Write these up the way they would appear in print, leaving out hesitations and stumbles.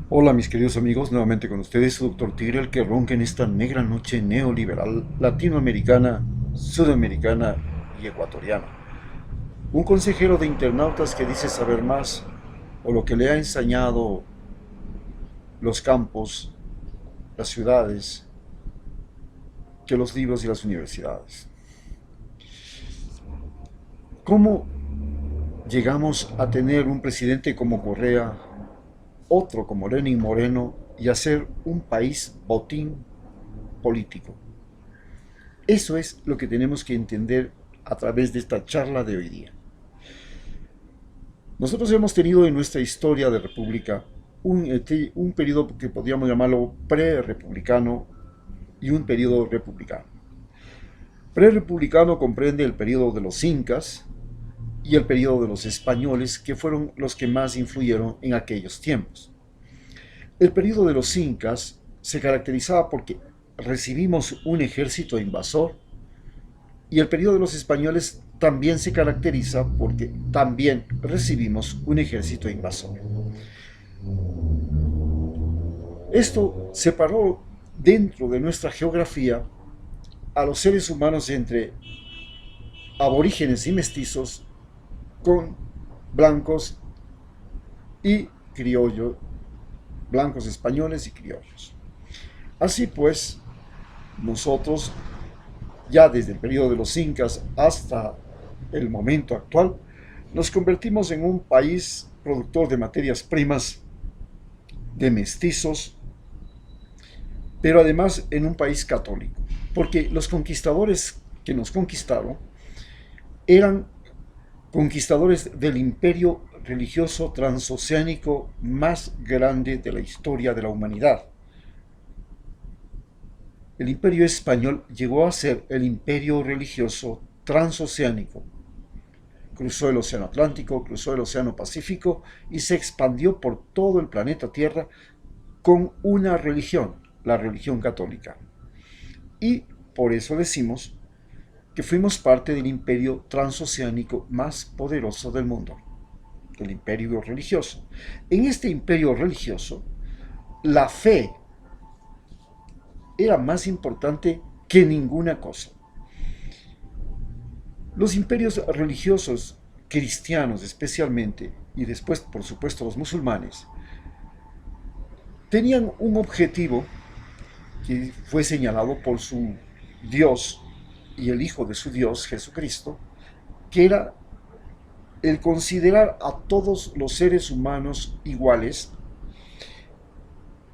Hola mis queridos amigos, nuevamente con ustedes su Dr. Tigre, el que ronca en esta negra noche neoliberal, latinoamericana, sudamericana y ecuatoriana. Un consejero de internautas que dice saber más o lo que le ha enseñado los campos, las ciudades, que los libros y las universidades. ¿Cómo llegamos a tener un presidente como Correa, otro como Lenin Moreno y hacer un país botín político? Eso es lo que tenemos que entender a través de esta charla de hoy día. Nosotros hemos tenido en nuestra historia de república un periodo que podríamos llamarlo pre-republicano y un periodo republicano. Pre-republicano comprende el periodo de los incas y el periodo de los españoles, que fueron los que más influyeron en aquellos tiempos. El periodo de los incas se caracterizaba porque recibimos un ejército invasor, y el periodo de los españoles también se caracteriza porque también recibimos un ejército invasor. Esto separó dentro de nuestra geografía a los seres humanos entre aborígenes y mestizos con blancos y criollos, blancos españoles y criollos. Así pues, nosotros ya desde el periodo de los incas hasta el momento actual, nos convertimos en un país productor de materias primas, de mestizos, pero además en un país católico, porque los conquistadores que nos conquistaron eran conquistadores del imperio religioso transoceánico más grande de la historia de la humanidad. El imperio español llegó a ser el imperio religioso transoceánico. Cruzó el océano Atlántico, cruzó el océano Pacífico y se expandió por todo el planeta Tierra con una religión, la religión católica. Y por eso decimos que fuimos parte del imperio transoceánico más poderoso del mundo, el imperio religioso. En este imperio religioso, la fe era más importante que ninguna cosa. Los imperios religiosos, cristianos especialmente, y después por supuesto los musulmanes, tenían un objetivo que fue señalado por su Dios y el Hijo de su Dios, Jesucristo, que era el considerar a todos los seres humanos iguales.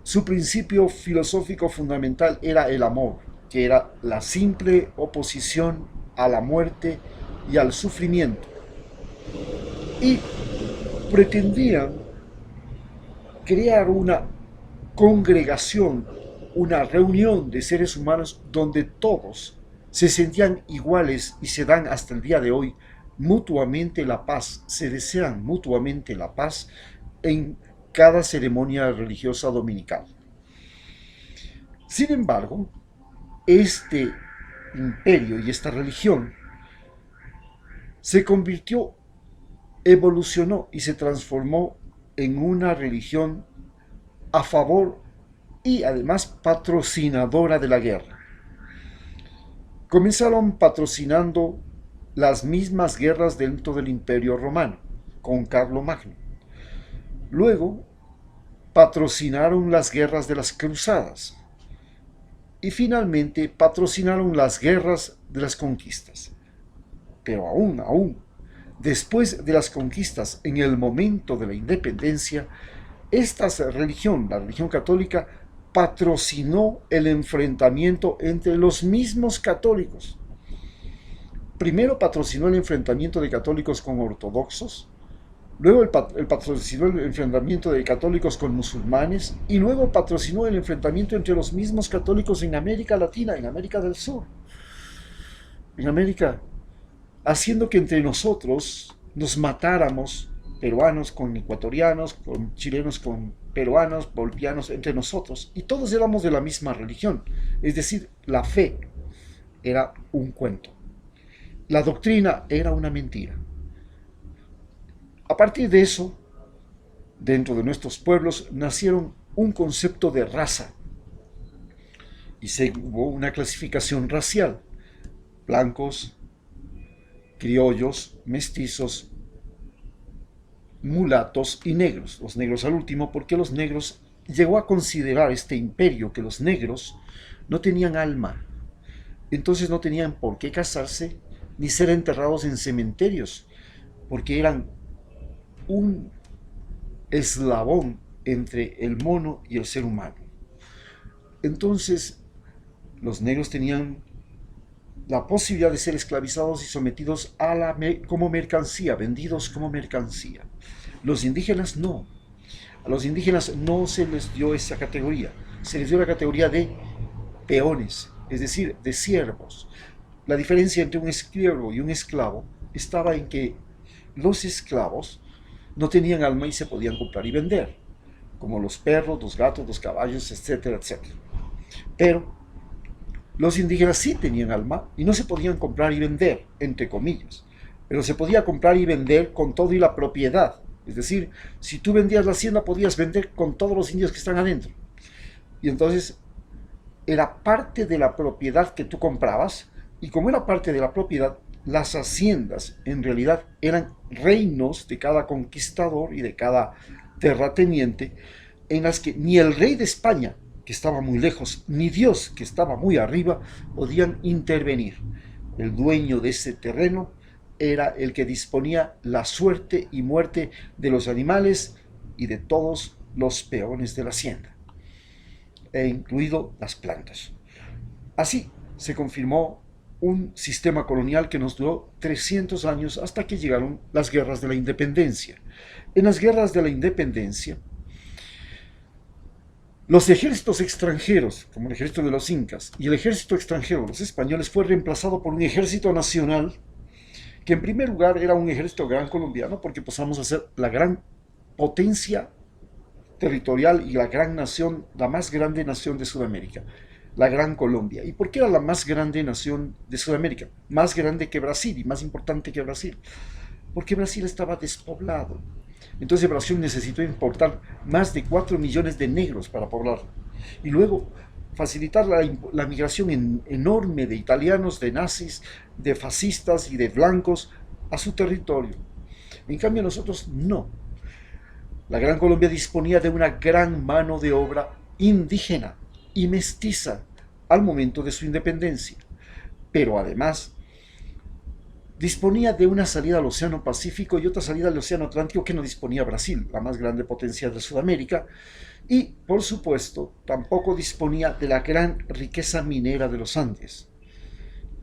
Su principio filosófico fundamental era el amor, que era la simple oposición a la muerte y al sufrimiento. Y pretendían crear una congregación, una reunión de seres humanos donde todos se sentían iguales y se dan hasta el día de hoy mutuamente la paz, se desean mutuamente la paz en cada ceremonia religiosa dominical. Sin embargo, este imperio y esta religión se convirtió, evolucionó y se transformó en una religión a favor y además patrocinadora de la guerra. Comenzaron patrocinando las mismas guerras dentro del Imperio Romano, con Carlomagno. Luego patrocinaron las guerras de las cruzadas. Y finalmente patrocinaron las guerras de las conquistas. Pero aún, después de las conquistas, en el momento de la independencia, esta religión, la religión católica, patrocinó el enfrentamiento entre los mismos católicos. Primero patrocinó el enfrentamiento de católicos con ortodoxos, luego patrocinó el enfrentamiento de católicos con musulmanes y luego patrocinó el enfrentamiento entre los mismos católicos en América Latina, en América del Sur, en América, haciendo que entre nosotros nos matáramos, peruanos con ecuatorianos, con chilenos con peruanos, bolivianos, entre nosotros, y todos éramos de la misma religión, es decir, la fe era un cuento, la doctrina era una mentira. A partir de eso, dentro de nuestros pueblos nacieron un concepto de raza y hubo una clasificación racial: blancos, criollos, mestizos, mulatos y negros. Los negros al último, porque los negros llegó a considerar este imperio que los negros no tenían alma, entonces no tenían por qué casarse ni ser enterrados en cementerios, porque eran un eslabón entre el mono y el ser humano. Entonces los negros tenían la posibilidad de ser esclavizados y sometidos como mercancía, vendidos como mercancía. Los indígenas no. A los indígenas no se les dio esa categoría, se les dio la categoría de peones, es decir, de siervos. La diferencia entre un esclavo y un esclavo estaba en que los esclavos no tenían alma y se podían comprar y vender, como los perros, los gatos, los caballos, etcétera, etcétera. Pero los indígenas sí tenían alma y no se podían comprar y vender, entre comillas, pero se podía comprar y vender con todo y la propiedad. Es decir, si tú vendías la hacienda, podías vender con todos los indios que están adentro. Y entonces era parte de la propiedad que tú comprabas, y como era parte de la propiedad, las haciendas en realidad eran reinos de cada conquistador y de cada terrateniente, en las que ni el rey de España, que estaba muy lejos, ni Dios, que estaba muy arriba, podían intervenir. El dueño de ese terreno era el que disponía la suerte y muerte de los animales y de todos los peones de la hacienda, e incluido las plantas. Así se confirmó un sistema colonial que nos duró 300 años hasta que llegaron las guerras de la independencia. En las guerras de la independencia, los ejércitos extranjeros, como el ejército de los incas, y el ejército extranjero, los españoles, fue reemplazado por un ejército nacional, que en primer lugar era un ejército gran colombiano, porque pasamos a ser la gran potencia territorial y la gran nación, la más grande nación de Sudamérica, la Gran Colombia. ¿Y por qué era la más grande nación de Sudamérica? Más grande que Brasil y más importante que Brasil. Porque Brasil estaba despoblado. Entonces Brasil necesitó importar más de 4 millones de negros para poblarlo. Y luego facilitar la migración enorme de italianos, de nazis, de fascistas y de blancos a su territorio. En cambio nosotros no. La Gran Colombia disponía de una gran mano de obra indígena y mestiza al momento de su independencia, pero además disponía de una salida al Océano Pacífico y otra salida al Océano Atlántico que no disponía Brasil, la más grande potencia de Sudamérica, y por supuesto tampoco disponía de la gran riqueza minera de los Andes,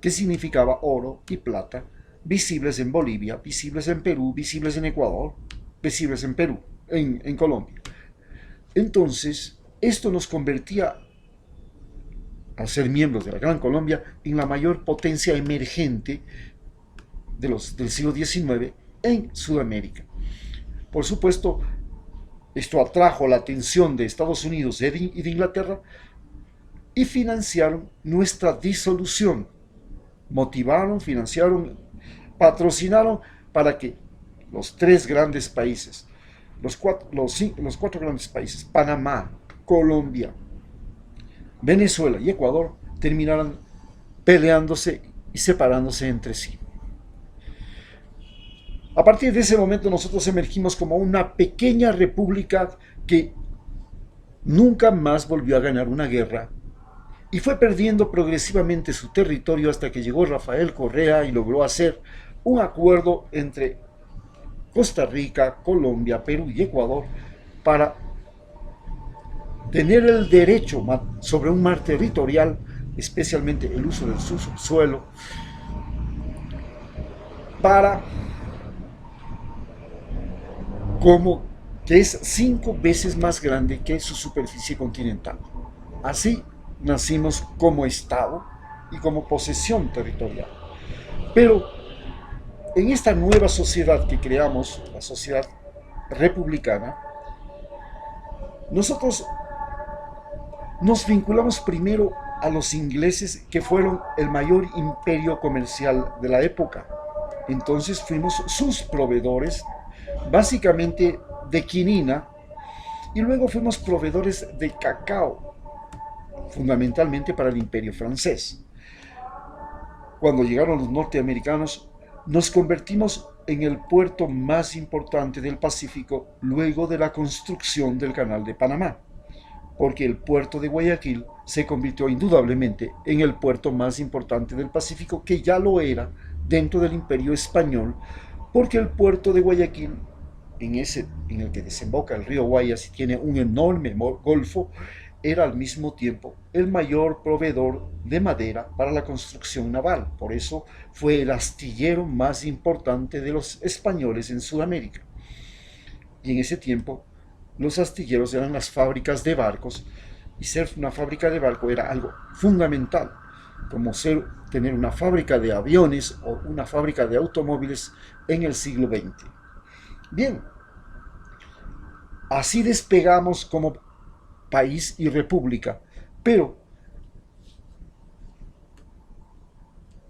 que significaba oro y plata, visibles en Bolivia, visibles en Perú, visibles en Ecuador, visibles en Perú, en Colombia. Entonces, esto nos convertía, al ser miembros de la Gran Colombia, en la mayor potencia emergente del siglo XIX en Sudamérica. Por supuesto, esto atrajo la atención de Estados Unidos y de Inglaterra y financiaron nuestra disolución. Motivaron, financiaron, patrocinaron para que los tres grandes países, los cuatro grandes países, Panamá, Colombia, Venezuela y Ecuador, terminaran peleándose y separándose entre sí. A partir de ese momento nosotros emergimos como una pequeña república que nunca más volvió a ganar una guerra y fue perdiendo progresivamente su territorio hasta que llegó Rafael Correa y logró hacer un acuerdo entre Costa Rica, Colombia, Perú y Ecuador para tener el derecho sobre un mar territorial, especialmente el uso del subsuelo, para que es 5 veces más grande que su superficie continental. Así nacimos como Estado y como posesión territorial. Pero en esta nueva sociedad que creamos, la sociedad republicana, nosotros nos vinculamos primero a los ingleses, que fueron el mayor imperio comercial de la época. Entonces fuimos sus proveedores, básicamente de quinina Y luego fuimos proveedores de cacao, fundamentalmente para el Imperio francés. Cuando llegaron los norteamericanos, nos convertimos en el puerto más importante del Pacífico luego de la construcción del Canal de Panamá, porque el puerto de Guayaquil se convirtió indudablemente en el puerto más importante del Pacífico, que ya lo era dentro del Imperio Español, porque el puerto de Guayaquil, en el que desemboca el río Guayas y tiene un enorme golfo, era al mismo tiempo el mayor proveedor de madera para la construcción naval. Por eso fue el astillero más importante de los españoles en Sudamérica. Y en ese tiempo los astilleros eran las fábricas de barcos, y ser una fábrica de barco era algo fundamental, como tener una fábrica de aviones o una fábrica de automóviles en el siglo XX. Bien, así despegamos como país y república, pero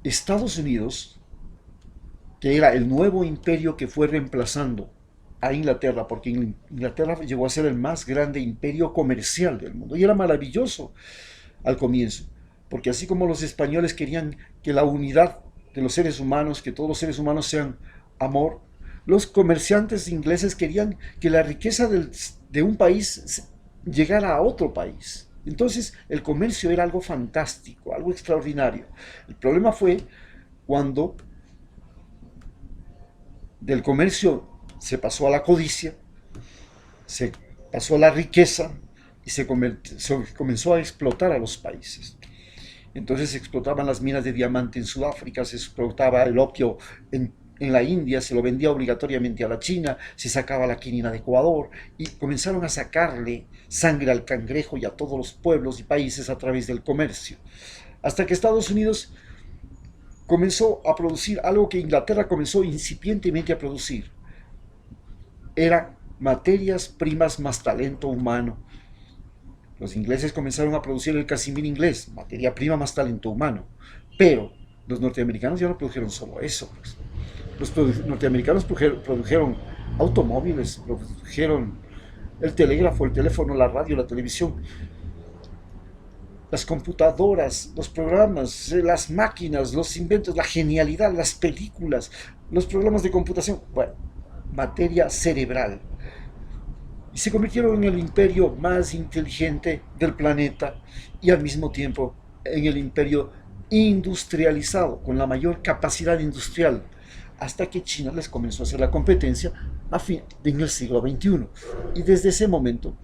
Estados Unidos, que era el nuevo imperio que fue reemplazando a Inglaterra, porque Inglaterra llegó a ser el más grande imperio comercial del mundo, y era maravilloso al comienzo, porque así como los españoles querían que la unidad de los seres humanos, que todos los seres humanos sean amor, los comerciantes ingleses querían que la riqueza de un país llegara a otro país. Entonces el comercio era algo fantástico, algo extraordinario. El problema fue cuando del comercio se pasó a la codicia, se pasó a la riqueza y se comenzó a explotar a los países. Entonces se explotaban las minas de diamante en Sudáfrica, se explotaba el opio en la India, se lo vendía obligatoriamente a la China, se sacaba la quinina de Ecuador y comenzaron a sacarle sangre al cangrejo y a todos los pueblos y países a través del comercio. Hasta que Estados Unidos comenzó a producir algo que Inglaterra comenzó incipientemente a producir. Era materias primas más talento humano. Los ingleses comenzaron a producir el casimir inglés, materia prima más talento humano. Pero los norteamericanos ya no produjeron solo eso. Los norteamericanos produjeron automóviles, produjeron el telégrafo, el teléfono, la radio, la televisión, las computadoras, los programas, las máquinas, los inventos, la genialidad, las películas, los programas de computación. Bueno, materia cerebral. Y se convirtieron en el imperio más inteligente del planeta y al mismo tiempo en el imperio industrializado, con la mayor capacidad industrial, hasta que China les comenzó a hacer la competencia en el siglo XXI. Y desde ese momento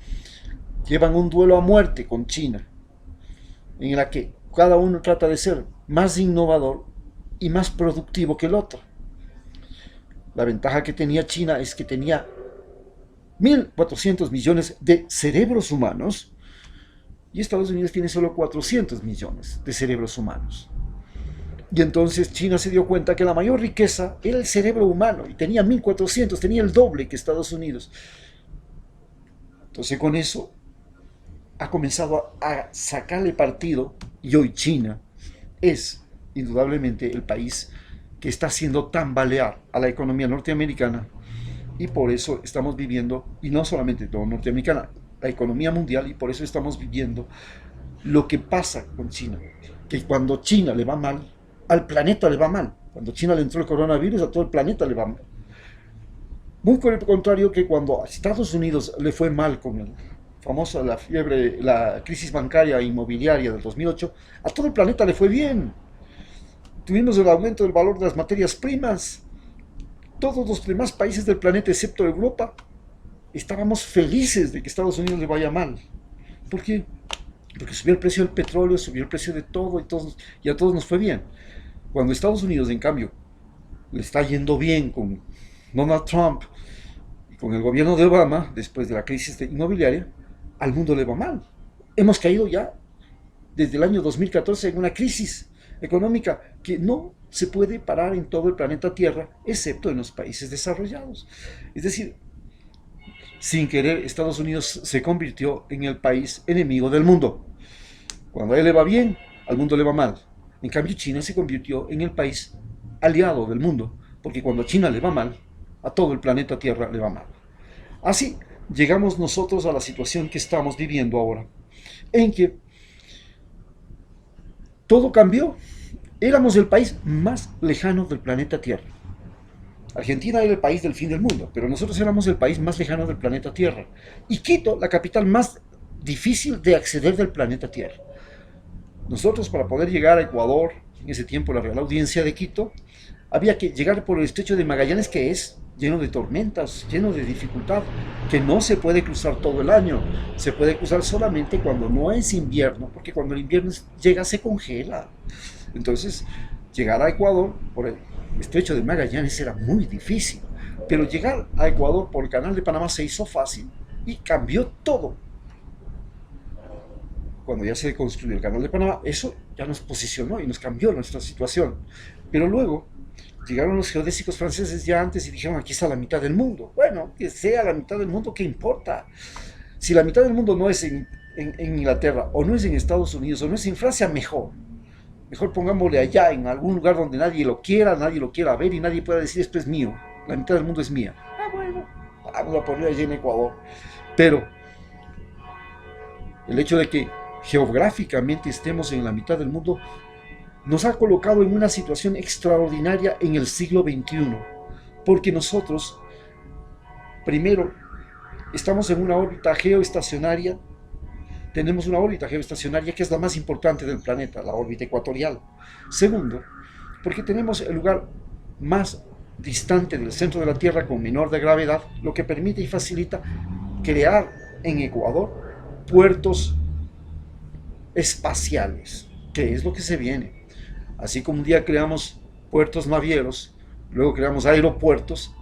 llevan un duelo a muerte con China, en la que cada uno trata de ser más innovador y más productivo que el otro. La ventaja que tenía China es que tenía 1.400 millones de cerebros humanos y Estados Unidos tiene solo 400 millones de cerebros humanos. Y entonces China se dio cuenta que la mayor riqueza era el cerebro humano y tenía 1.400, tenía el doble que Estados Unidos. Entonces con eso ha comenzado a sacarle partido y hoy China es indudablemente el país que está haciendo tambalear a la economía norteamericana y por eso estamos viviendo, y no solamente todo norteamericana, la economía mundial, y por eso estamos viviendo lo que pasa con China, que cuando China le va mal, al planeta le va mal. Cuando China le entró el coronavirus, a todo el planeta le va mal. Muy por el contrario que cuando a Estados Unidos le fue mal con el famosa la fiebre, la crisis bancaria e inmobiliaria del 2008, a todo el planeta le fue bien. Tuvimos el aumento del valor de las materias primas. Todos los demás países del planeta, excepto Europa, estábamos felices de que Estados Unidos le vaya mal. ¿Por qué? Porque subió el precio del petróleo, subió el precio de todo y a todos nos fue bien. Cuando Estados Unidos, en cambio, le está yendo bien con Donald Trump y con el gobierno de Obama, después de la crisis inmobiliaria, al mundo le va mal. Hemos caído ya desde el año 2014 en una crisis económica que no se puede parar en todo el planeta Tierra, excepto en los países desarrollados. Es decir, sin querer, Estados Unidos se convirtió en el país enemigo del mundo. Cuando a él le va bien, al mundo le va mal. En cambio, China se convirtió en el país aliado del mundo, porque cuando a China le va mal, a todo el planeta Tierra le va mal. Así, llegamos nosotros a la situación que estamos viviendo ahora, en que todo cambió. Éramos el país más lejano del planeta Tierra. Argentina era el país del fin del mundo, pero nosotros éramos el país más lejano del planeta Tierra. Y Quito, la capital más difícil de acceder del planeta Tierra. Nosotros, para poder llegar a Ecuador, en ese tiempo la Real Audiencia de Quito, había que llegar por el estrecho de Magallanes, que es lleno de tormentas, lleno de dificultad, que no se puede cruzar todo el año, se puede cruzar solamente cuando no es invierno, porque cuando el invierno llega se congela. Entonces, llegar a Ecuador por el estrecho de Magallanes era muy difícil, pero llegar a Ecuador por el canal de Panamá se hizo fácil y cambió todo. Cuando ya se construyó el canal de Panamá, eso ya nos posicionó y nos cambió nuestra situación. Pero luego llegaron los geodésicos franceses ya antes y dijeron, aquí está la mitad del mundo. Bueno, que sea la mitad del mundo, ¿qué importa? Si la mitad del mundo no es en Inglaterra, o no es en Estados Unidos, o no es en Francia, mejor. Mejor pongámosle allá, en algún lugar donde nadie lo quiera ver y nadie pueda decir, esto es mío, la mitad del mundo es mía. Ah, bueno, vamos a poner allí en Ecuador. Pero el hecho de que geográficamente estemos en la mitad del mundo nos ha colocado en una situación extraordinaria en el siglo XXI, porque nosotros, primero, estamos en una órbita geoestacionaria, tenemos una órbita geoestacionaria que es la más importante del planeta, la órbita ecuatorial. Segundo, porque tenemos el lugar más distante del centro de la Tierra con menor de gravedad, lo que permite y facilita crear en Ecuador puertos espaciales, que es lo que se viene. Así como un día creamos puertos navieros, luego creamos aeropuertos,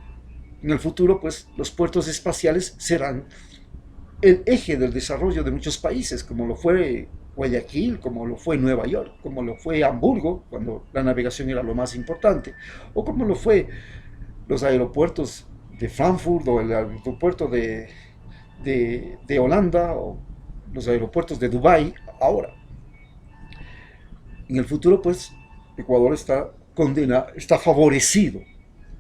en el futuro pues los puertos espaciales serán el eje del desarrollo de muchos países, como lo fue Guayaquil, como lo fue Nueva York, como lo fue Hamburgo, cuando la navegación era lo más importante, o como lo fue los aeropuertos de Frankfurt o el aeropuerto de Holanda o los aeropuertos de Dubái ahora. En el futuro, pues, Ecuador está favorecido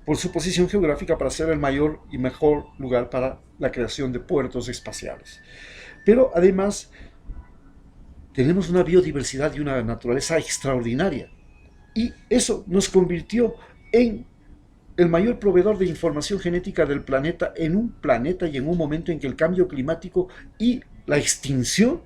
por su posición geográfica para ser el mayor y mejor lugar para la creación de puertos espaciales. Pero además tenemos una biodiversidad y una naturaleza extraordinaria. Y eso nos convirtió en el mayor proveedor de información genética del planeta, en un planeta y en un momento en que el cambio climático y la extinción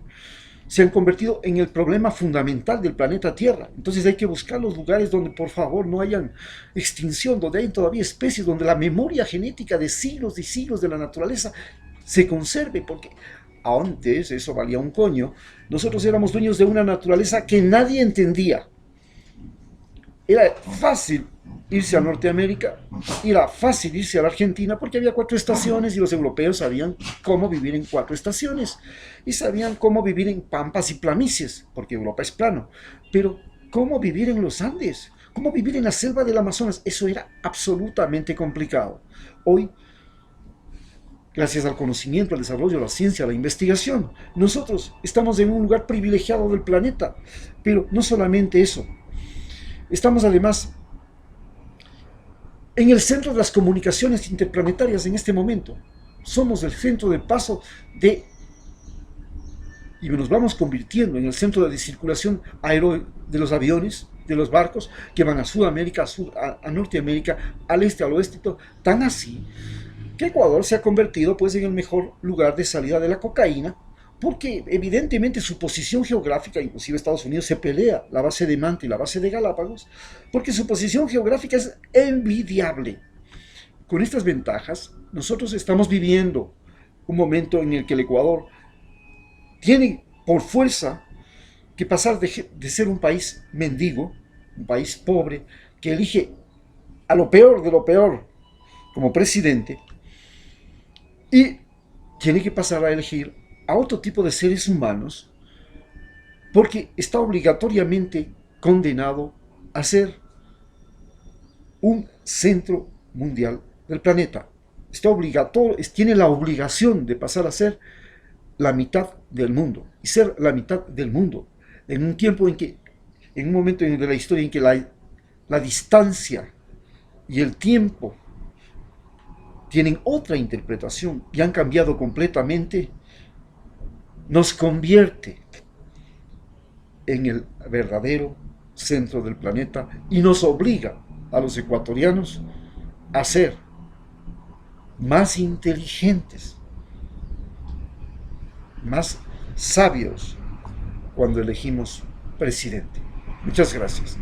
se han convertido en el problema fundamental del planeta Tierra. Entonces hay que buscar los lugares donde por favor no hayan extinción, donde hay todavía especies, donde la memoria genética de siglos y siglos de la naturaleza se conserve, porque antes eso valía un coño. Nosotros éramos dueños de una naturaleza que nadie entendía. Era fácil irse a Norteamérica, era fácil irse a la Argentina porque había 4 estaciones y los europeos sabían cómo vivir en 4 estaciones y sabían cómo vivir en pampas y planicies, porque Europa es plano, pero cómo vivir en los Andes, cómo vivir en la selva del Amazonas, eso era absolutamente complicado. Hoy, gracias al conocimiento, al desarrollo, a la ciencia, a la investigación, nosotros estamos en un lugar privilegiado del planeta, pero no solamente eso, estamos además en el centro de las comunicaciones interplanetarias en este momento. Somos el centro de paso y nos vamos convirtiendo en el centro de circulación aéreo de los aviones, de los barcos que van a Sudamérica, a Norteamérica, al este, al oeste, tan así que Ecuador se ha convertido pues en el mejor lugar de salida de la cocaína, porque evidentemente su posición geográfica, inclusive Estados Unidos se pelea la base de Manta y la base de Galápagos, porque su posición geográfica es envidiable. Con estas ventajas, nosotros estamos viviendo un momento en el que el Ecuador tiene por fuerza que pasar de ser un país mendigo, un país pobre, que elige a lo peor de lo peor como presidente, y tiene que pasar a elegir a otro tipo de seres humanos porque está obligatoriamente condenado a ser un centro mundial del planeta. Tiene la obligación de pasar a ser la mitad del mundo y ser la mitad del mundo en un tiempo en un momento de la historia en que la distancia y el tiempo tienen otra interpretación y han cambiado completamente, nos convierte en el verdadero centro del planeta y nos obliga a los ecuatorianos a ser más inteligentes, más sabios cuando elegimos presidente. Muchas gracias.